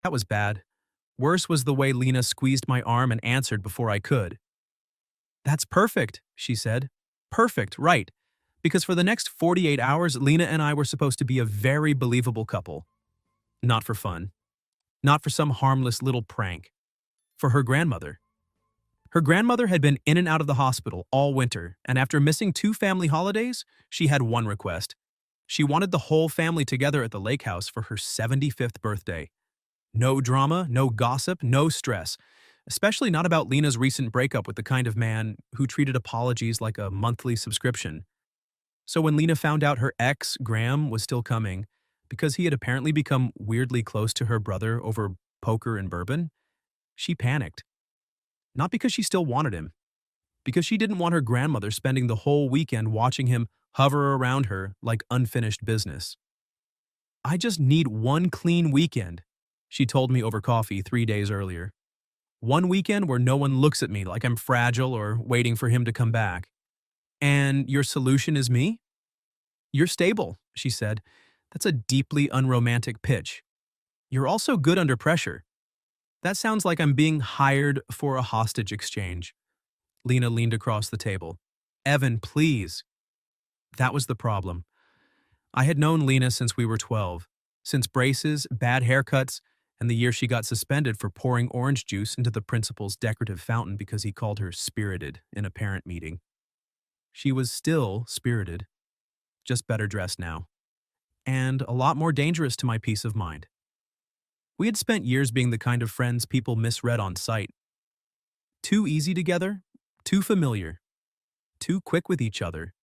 That was bad. Worse was the way Lena squeezed my arm and answered before I could. That's perfect, she said. Perfect, right. Because for the next 48 hours, Lena and I were supposed to be a very believable couple. Not for fun. Not for some harmless little prank. For her grandmother. Her grandmother had been in and out of the hospital all winter, and after missing 2 family holidays, she had one request. She wanted the whole family together at the lake house for her 75th birthday. No drama, no gossip, no stress, especially not about Lena's recent breakup with the kind of man who treated apologies like a monthly subscription. So when Lena found out her ex, Graham, was still coming, because he had apparently become weirdly close to her brother over poker and bourbon, she panicked. Not because she still wanted him, because she didn't want her grandmother spending the whole weekend watching him hover around her like unfinished business. I just need one clean weekend, she told me over coffee 3 days earlier. One weekend where no one looks at me like I'm fragile or waiting for him to come back. And your solution is me? You're stable, she said. That's a deeply unromantic pitch. You're also good under pressure. That sounds like I'm being hired for a hostage exchange. Lena leaned across the table. Evan, please. That was the problem. I had known Lena since we were 12, since braces, bad haircuts, and the year she got suspended for pouring orange juice into the principal's decorative fountain because he called her spirited in a parent meeting. She was still spirited, just better dressed now, and a lot more dangerous to my peace of mind. We had spent years being the kind of friends people misread on sight. Too easy together, too familiar, too quick with each other.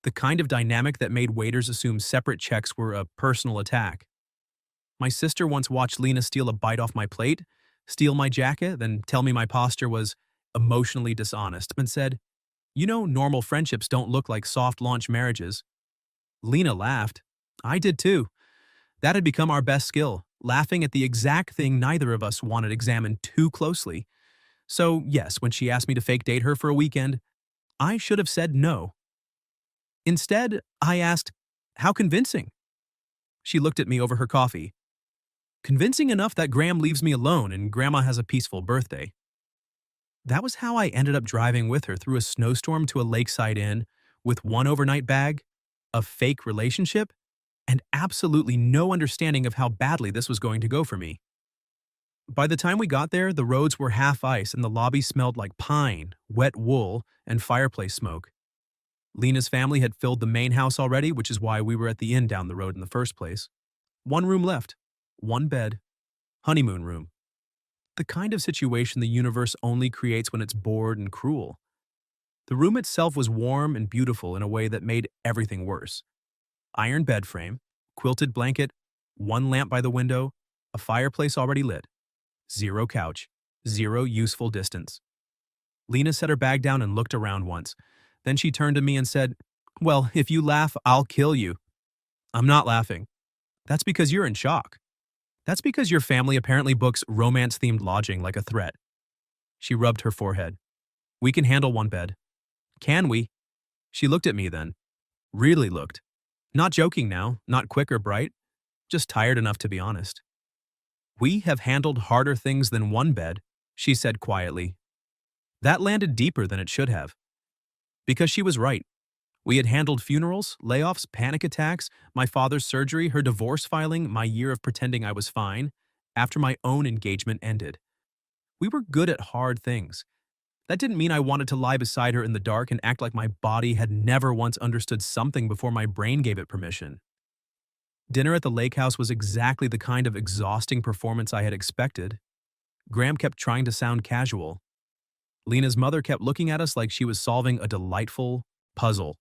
The kind of dynamic that made waiters assume separate checks were a personal attack. My sister once watched Lena steal a bite off my plate, steal my jacket, then tell me my posture was emotionally dishonest, and said, "You know, normal friendships don't look like soft launch marriages." Lena laughed. I did too. That had become our best skill, laughing at the exact thing neither of us wanted examined too closely. So, yes, when she asked me to fake date her for a weekend, I should have said no. Instead, I asked, "How convincing?" She looked at me over her coffee. Convincing enough that Graham leaves me alone and Grandma has a peaceful birthday. That was how I ended up driving with her through a snowstorm to a lakeside inn with one overnight bag, a fake relationship, and absolutely no understanding of how badly this was going to go for me. By the time we got there, the roads were half ice and the lobby smelled like pine, wet wool, and fireplace smoke. Lena's family had filled the main house already, which is why we were at the inn down the road in the first place. One room left, one bed, honeymoon room. The kind of situation the universe only creates when it's bored and cruel. The room itself was warm and beautiful in a way that made everything worse. Iron bed frame, quilted blanket, one lamp by the window, a fireplace already lit. Zero couch, zero useful distance. Lena set her bag down and looked around once. Then she turned to me and said, "Well, if you laugh, I'll kill you." I'm not laughing. That's because you're in shock. That's because your family apparently books romance-themed lodging like a threat. She rubbed her forehead. We can handle one bed. Can we? She looked at me then. Really looked. Not joking now, not quick or bright. Just tired enough to be honest. We have handled harder things than one bed, she said quietly. That landed deeper than it should have. Because she was right. We had handled funerals, layoffs, panic attacks, my father's surgery, her divorce filing, my year of pretending I was fine, after my own engagement ended. We were good at hard things. That didn't mean I wanted to lie beside her in the dark and act like my body had never once understood something before my brain gave it permission. Dinner at the lake house was exactly the kind of exhausting performance I had expected. Graham kept trying to sound casual. Lena's mother kept looking at us like she was solving a delightful puzzle.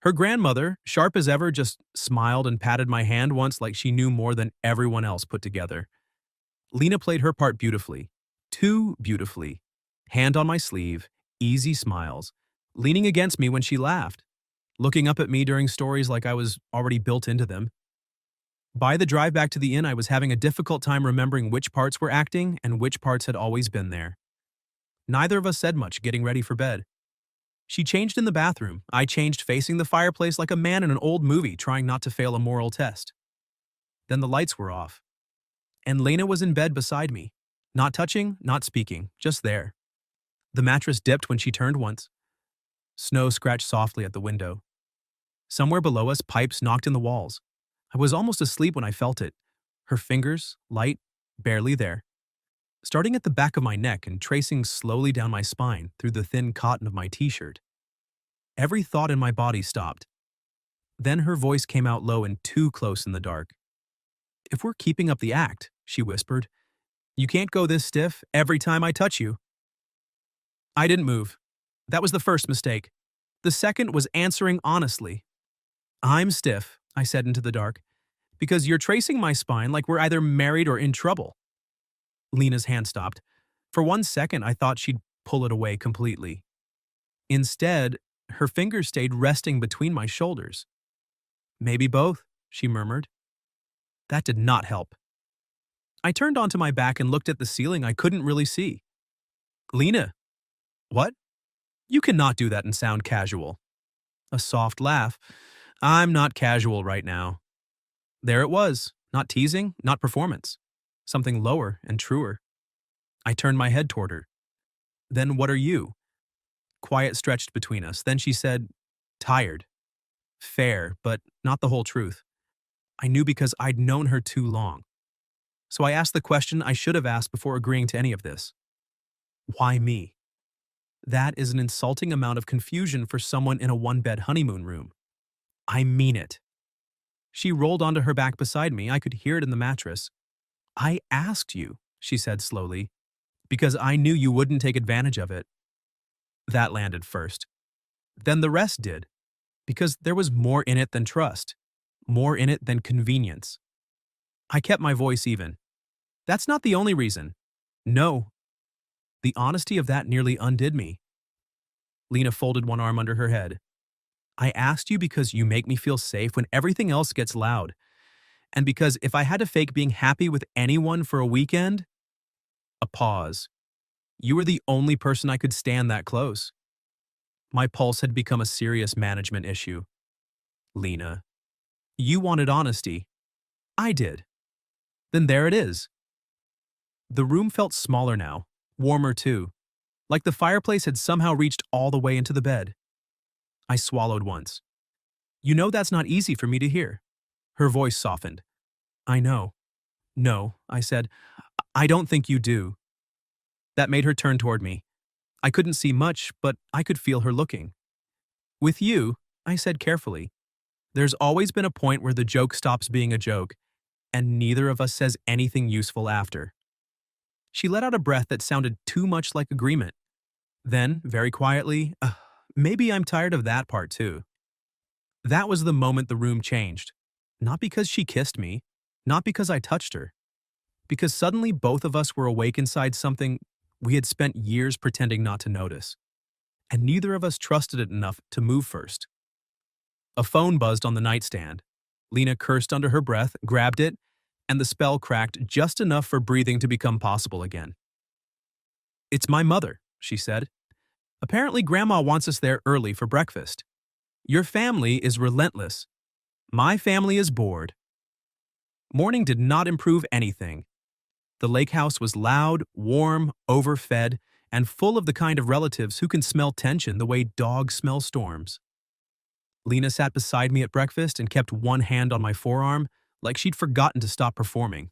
Her grandmother, sharp as ever, just smiled and patted my hand once like she knew more than everyone else put together. Lena played her part beautifully. Too beautifully. Hand on my sleeve, easy smiles, leaning against me when she laughed, looking up at me during stories like I was already built into them. By the drive back to the inn, I was having a difficult time remembering which parts were acting and which parts had always been there. Neither of us said much getting ready for bed. She changed in the bathroom. I changed facing the fireplace like a man in an old movie trying not to fail a moral test. Then the lights were off. And Lena was in bed beside me. Not touching, not speaking, just there. The mattress dipped when she turned once. Snow scratched softly at the window. Somewhere below us, pipes knocked in the walls. I was almost asleep when I felt it. Her fingers, light, barely there. Starting at the back of my neck and tracing slowly down my spine through the thin cotton of my t-shirt. Every thought in my body stopped. Then her voice came out low and too close in the dark. "If we're keeping up the act," she whispered, "you can't go this stiff every time I touch you." I didn't move. That was the first mistake. The second was answering honestly. "I'm stiff," I said into the dark, "because you're tracing my spine like we're either married or in trouble." Lena's hand stopped. For 1 second, I thought she'd pull it away completely. Instead, her fingers stayed resting between my shoulders. "Maybe both," she murmured. That did not help. I turned onto my back and looked at the ceiling I couldn't really see. "Lena." "What?" "You cannot do that and sound casual." A soft laugh. "I'm not casual right now." There it was, not teasing, not performance. Something lower and truer. I turned my head toward her. "Then what are you?" Quiet stretched between us. Then she said, "Tired." Fair, but not the whole truth. I knew because I'd known her too long. So I asked the question I should have asked before agreeing to any of this. Why me? That is an insulting amount of confusion for someone in a one-bed honeymoon room. I mean it. She rolled onto her back beside me. I could hear it in the mattress. "I asked you," she said slowly, "because I knew you wouldn't take advantage of it." That landed first. Then the rest did, because there was more in it than trust, more in it than convenience. I kept my voice even. "That's not the only reason." "No." The honesty of that nearly undid me. Lena folded one arm under her head. "I asked you because you make me feel safe when everything else gets loud. And because if I had to fake being happy with anyone for a weekend..." A pause. "You were the only person I could stand that close." My pulse had become a serious management issue. "Lena, you wanted honesty. I did. Then there it is." The room felt smaller now, warmer too, like the fireplace had somehow reached all the way into the bed. I swallowed once. "You know that's not easy for me to hear." Her voice softened. "I know." "No," I said. "I don't think you do." That made her turn toward me. I couldn't see much, but I could feel her looking. "With you," I said carefully, "there's always been a point where the joke stops being a joke, and neither of us says anything useful after." She let out a breath that sounded too much like agreement. Then, very quietly, "Maybe I'm tired of that part too." That was the moment the room changed. Not because she kissed me, not because I touched her, because suddenly both of us were awake inside something we had spent years pretending not to notice, and neither of us trusted it enough to move first. A phone buzzed on the nightstand. Lena cursed under her breath, grabbed it, and the spell cracked just enough for breathing to become possible again. "It's my mother," she said. "Apparently Grandma wants us there early for breakfast. Your family is relentless. My family is bored." Morning did not improve anything. The lake house was loud, warm, overfed, and full of the kind of relatives who can smell tension the way dogs smell storms. Lena sat beside me at breakfast and kept one hand on my forearm, like she'd forgotten to stop performing.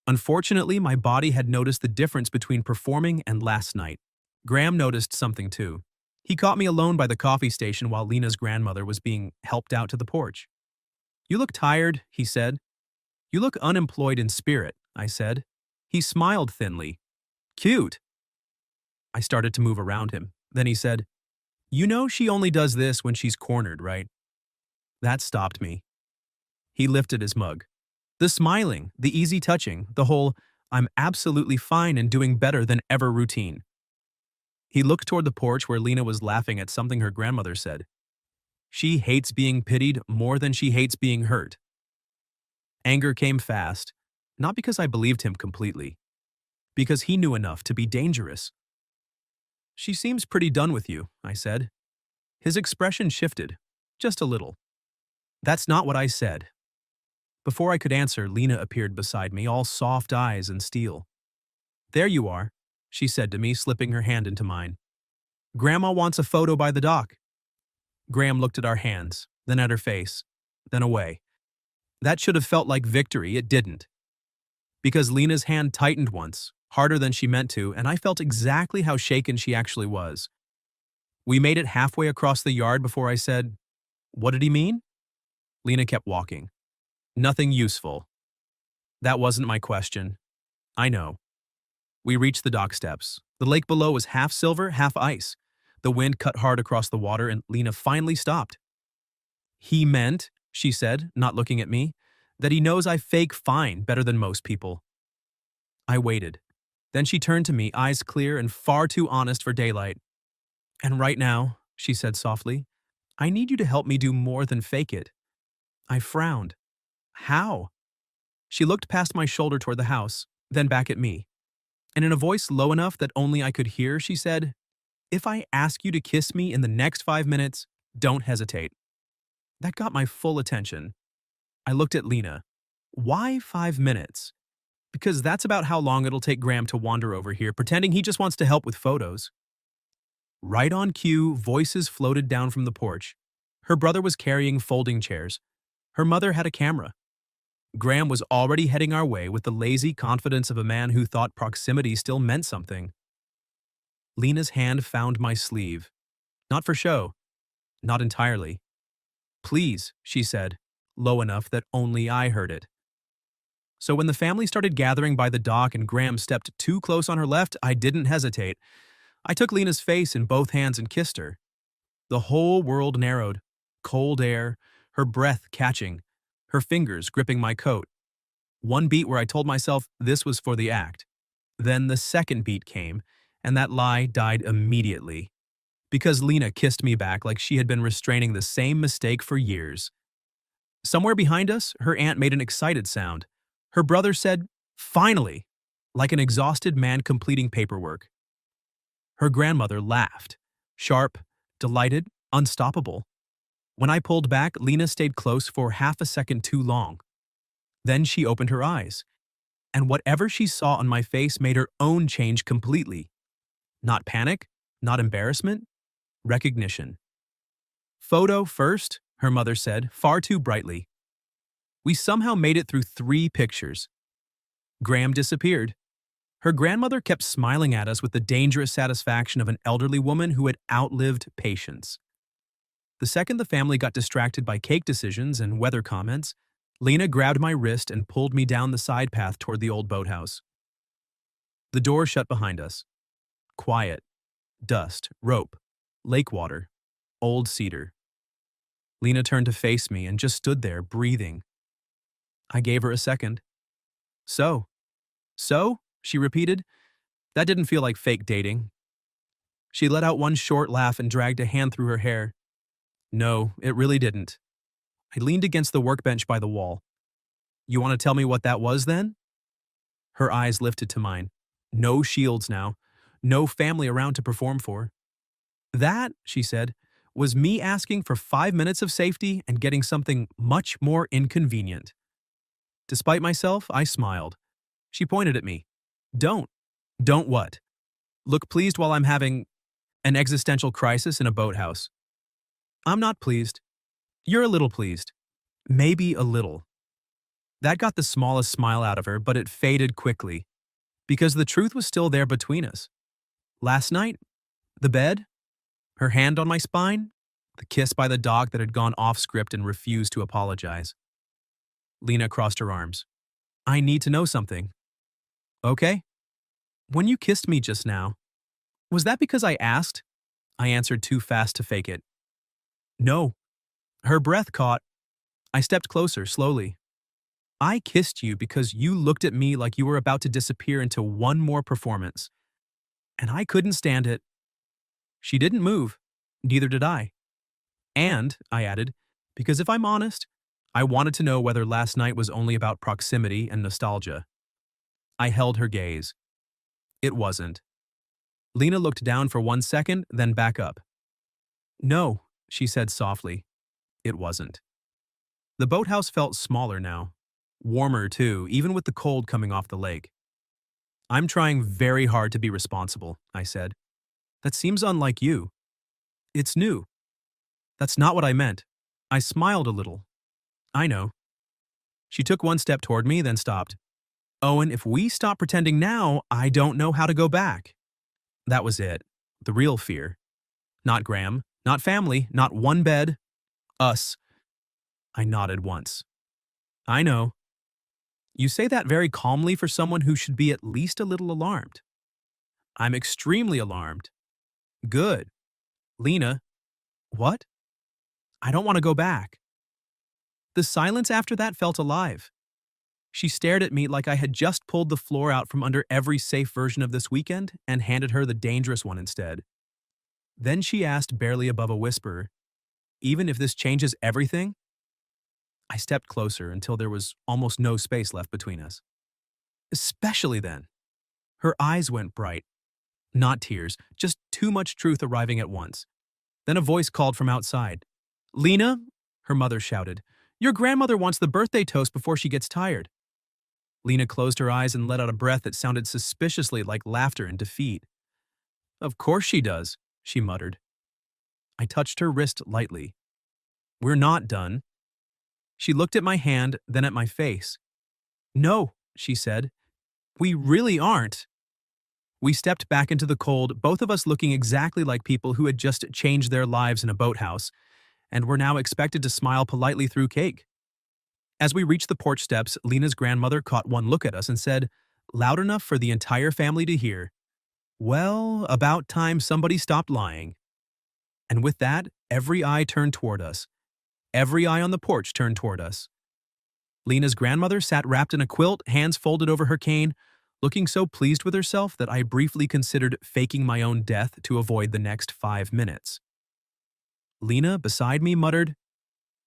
Unfortunately, my body had noticed the difference between performing and last night. Graham noticed something too. He caught me alone by the coffee station while Lena's grandmother was being helped out to the porch. "You look tired," he said. "You look unemployed in spirit," I said. He smiled thinly. "Cute." I started to move around him. Then he said, "You know she only does this when she's cornered, right?" That stopped me. He lifted his mug. The smiling, the easy touching, the whole "I'm absolutely fine and doing better than ever" routine. He looked toward the porch where Lena was laughing at something her grandmother said. She hates being pitied more than she hates being hurt. Anger came fast, not because I believed him completely, because he knew enough to be dangerous. "She seems pretty done with you," I said. His expression shifted, just a little. "That's not what I said." Before I could answer, Lena appeared beside me, all soft eyes and steel. "There you are," she said to me, slipping her hand into mine. "Grandma wants a photo by the dock." Graham looked at our hands, then at her face, then away. That should have felt like victory, it didn't. Because Lena's hand tightened once, harder than she meant to, and I felt exactly how shaken she actually was. We made it halfway across the yard before I said, "What did he mean?" Lena kept walking. "Nothing useful." That wasn't my question. I know. We reached the dock steps. The lake below was half silver, half ice. The wind cut hard across the water, and Lena finally stopped. "He meant," she said, not looking at me, "that he knows I fake fine better than most people." I waited. Then she turned to me, eyes clear and far too honest for daylight. "And right now," she said softly, "I need you to help me do more than fake it." I frowned. "How?" She looked past my shoulder toward the house, then back at me. And in a voice low enough that only I could hear, she said, "If I ask you to kiss me in the next 5 minutes, don't hesitate." That got my full attention. I looked at Lena. "Why 5 minutes?" "Because that's about how long it'll take Graham to wander over here, pretending he just wants to help with photos." Right on cue, voices floated down from the porch. Her brother was carrying folding chairs. Her mother had a camera. Graham was already heading our way with the lazy confidence of a man who thought proximity still meant something. Lena's hand found my sleeve. Not for show. Not entirely. "Please," she said, low enough that only I heard it. So when the family started gathering by the dock and Graham stepped too close on her left, I didn't hesitate. I took Lena's face in both hands and kissed her. The whole world narrowed. Cold air, her breath catching, her fingers gripping my coat. One beat where I told myself this was for the act. Then the second beat came, and that lie died immediately. Because Lena kissed me back like she had been restraining the same mistake for years. Somewhere behind us, her aunt made an excited sound. Her brother said, "Finally!" like an exhausted man completing paperwork. Her grandmother laughed. Sharp, delighted, unstoppable. When I pulled back, Lena stayed close for half a second too long. Then she opened her eyes. And whatever she saw on my face made her own change completely. Not panic, not embarrassment, recognition. "Photo first," her mother said, far too brightly. We somehow made it through 3 pictures. Graham disappeared. Her grandmother kept smiling at us with the dangerous satisfaction of an elderly woman who had outlived patience. The second the family got distracted by cake decisions and weather comments, Lena grabbed my wrist and pulled me down the side path toward the old boathouse. The door shut behind us. Quiet. Dust, rope, lake water, old cedar. Lena turned to face me and just stood there, breathing. I gave her a second. So, she repeated. That didn't feel like fake dating. She let out one short laugh and dragged a hand through her hair. No, it really didn't. I leaned against the workbench by the wall. "You want to tell me what that was then?" Her eyes lifted to mine. No shields now. No family around to perform for. "That," she said, "was me asking for 5 minutes of safety and getting something much more inconvenient." Despite myself, I smiled. She pointed at me. "Don't." "Don't what?" "Look pleased while I'm having an existential crisis in a boathouse." "I'm not pleased." "You're a little pleased." "Maybe a little." That got the smallest smile out of her, but it faded quickly. Because the truth was still there between us. Last night, the bed, her hand on my spine, the kiss by the dog that had gone off script and refused to apologize. Lena crossed her arms. "I need to know something." "Okay." "When you kissed me just now, was that because I asked?" I answered too fast to fake it. "No." Her breath caught. I stepped closer, slowly. "I kissed you because you looked at me like you were about to disappear into one more performance. And I couldn't stand it." She didn't move. Neither did I. "And," I added, "because if I'm honest, I wanted to know whether last night was only about proximity and nostalgia." I held her gaze. It wasn't. Lena looked down for 1 second, then back up. "No," she said softly. It wasn't. The boathouse felt smaller now, Warmer, too, even with the cold coming off the lake. I'm trying very hard to be responsible, I said. That seems unlike you. It's new. That's not what I meant. I smiled a little. I know. She took one step toward me, then stopped. Owen, if we stop pretending now, I don't know how to go back. That was it. The real fear. Not Graham, not family, not one bed. Us. I nodded once. I know. You say that very calmly for someone who should be at least a little alarmed. I'm extremely alarmed. Good. Lena. What? I don't want to go back. The silence after that felt alive. She stared at me like I had just pulled the floor out from under every safe version of this weekend and handed her the dangerous one instead. Then she asked, barely above a whisper, even if this changes everything? I stepped closer until there was almost no space left between us. Especially then. Her eyes went bright. Not tears, just too much truth arriving at once. Then a voice called from outside. Lena, her mother shouted, your grandmother wants the birthday toast before she gets tired. Lena closed her eyes and let out a breath that sounded suspiciously like laughter and defeat. Of course she does, she muttered. I touched her wrist lightly. We're not done. She looked at my hand, then at my face. No, she said. We really aren't. We stepped back into the cold, both of us looking exactly like people who had just changed their lives in a boathouse, and were now expected to smile politely through cake. As we reached the porch steps, Lena's grandmother caught one look at us and said, loud enough for the entire family to hear, well, about time somebody stopped lying. And with that, every eye turned toward us. Every eye on the porch turned toward us. Lena's grandmother sat wrapped in a quilt, hands folded over her cane, looking so pleased with herself that I briefly considered faking my own death to avoid the next 5 minutes. Lena, beside me, muttered,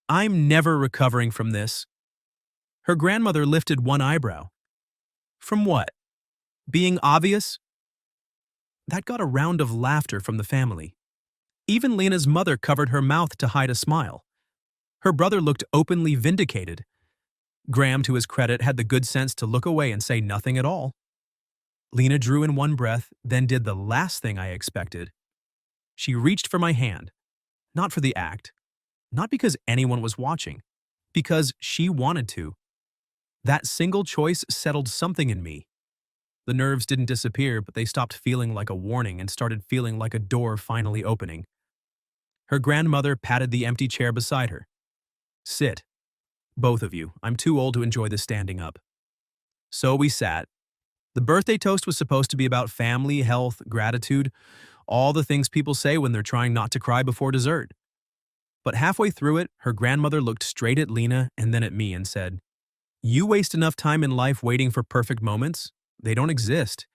I'm never recovering from this. Her grandmother lifted one eyebrow. From what? Being obvious? That got a round of laughter from the family. Even Lena's mother covered her mouth to hide a smile. Her brother looked openly vindicated. Graham, to his credit, had the good sense to look away and say nothing at all. Lena drew in one breath, then did the last thing I expected. She reached for my hand, not for the act, not because anyone was watching, because she wanted to. That single choice settled something in me. The nerves didn't disappear, but they stopped feeling like a warning and started feeling like a door finally opening. Her grandmother patted the empty chair beside her. Sit. Both of you. I'm too old to enjoy this standing up. So we sat. The birthday toast was supposed to be about family, health, gratitude, all the things people say when they're trying not to cry before dessert. But halfway through it, her grandmother looked straight at Lena and then at me and said, You waste enough time in life waiting for perfect moments. They don't exist.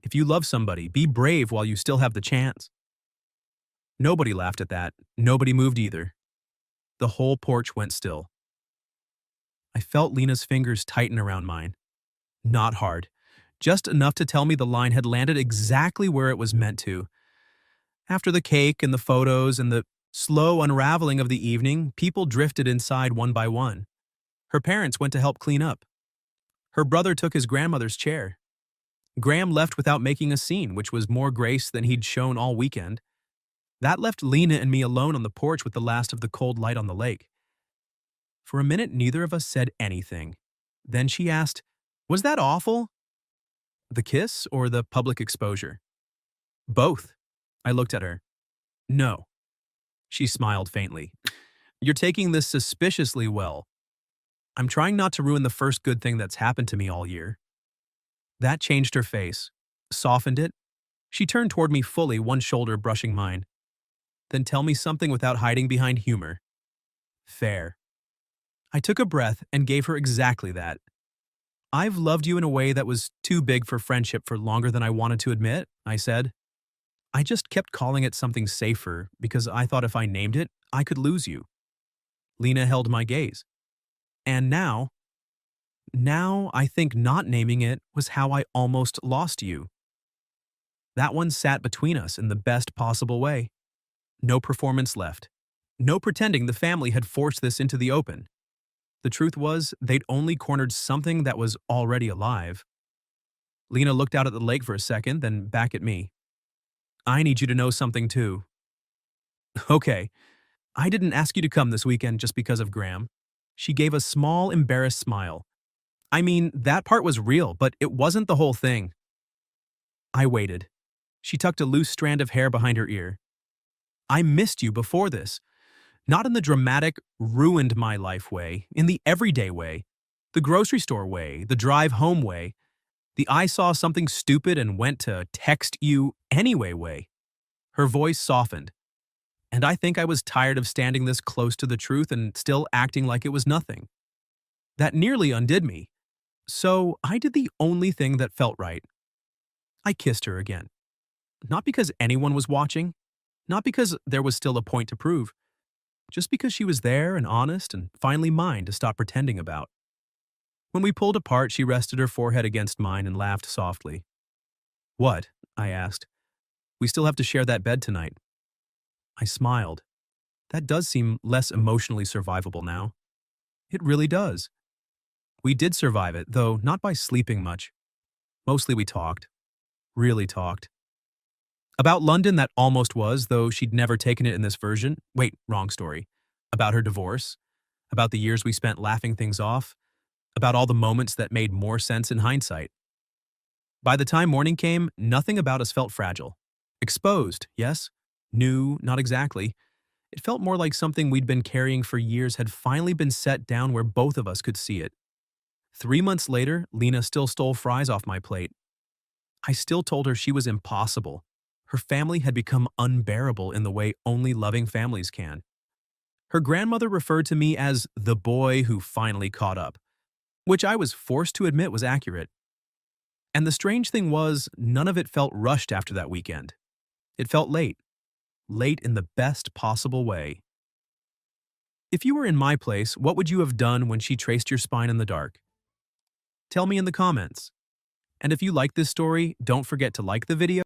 If you love somebody, be brave while you still have the chance. Nobody laughed at that. Nobody moved either. The whole porch went still. I felt Lena's fingers tighten around mine. Not hard. Just enough to tell me the line had landed exactly where it was meant to. After the cake and the photos and the slow unraveling of the evening, people drifted inside one by one. Her parents went to help clean up. Her brother took his grandmother's chair. Graham left without making a scene, which was more grace than he'd shown all weekend. That left Lena and me alone on the porch with the last of the cold light on the lake. For a minute, neither of us said anything. Then she asked, Was that awful? The kiss or the public exposure? Both. I looked at her. No. She smiled faintly. You're taking this suspiciously well. I'm trying not to ruin the first good thing that's happened to me all year. That changed her face, softened it. She turned toward me fully, one shoulder brushing mine. Then tell me something without hiding behind humor. Fair. I took a breath and gave her exactly that. I've loved you in a way that was too big for friendship for longer than I wanted to admit, I said. I just kept calling it something safer because I thought if I named it, I could lose you. Lena held my gaze. And now I think not naming it was how I almost lost you. That one sat between us in the best possible way. No performance left. No pretending the family had forced this into the open. The truth was, they'd only cornered something that was already alive. Lena looked out at the lake for a second, then back at me. I need you to know something too. Okay, I didn't ask you to come this weekend just because of Graham. She gave a small, embarrassed smile. I mean, that part was real, but it wasn't the whole thing. I waited. She tucked a loose strand of hair behind her ear. I missed you before this. Not in the dramatic, ruined my life way, in the everyday way. The grocery store way, the drive home way, the I saw something stupid and went to text you anyway way. Her voice softened. And I think I was tired of standing this close to the truth and still acting like it was nothing. That nearly undid me. So I did the only thing that felt right. I kissed her again. Not because anyone was watching, not because there was still a point to prove, just because she was there and honest and finally mine to stop pretending about. When we pulled apart, she rested her forehead against mine and laughed softly. What? I asked. We still have to share that bed tonight. I smiled. That does seem less emotionally survivable now. It really does. We did survive it, though not by sleeping much. Mostly we talked. Really talked. About London that almost was, though she'd never taken it in this version. Wait, wrong story. About her divorce. About the years we spent laughing things off. About all the moments that made more sense in hindsight. By the time morning came, nothing about us felt fragile. Exposed, yes. New, not exactly. It felt more like something we'd been carrying for years had finally been set down where both of us could see it. 3 months later, Lena still stole fries off my plate. I still told her she was impossible. Her family had become unbearable in the way only loving families can. Her grandmother referred to me as the boy who finally caught up, which I was forced to admit was accurate. And the strange thing was, none of it felt rushed after that weekend. It felt late. Late in the best possible way. If you were in my place, what would you have done when she traced your spine in the dark? Tell me in the comments. And if you like this story, don't forget to like the video.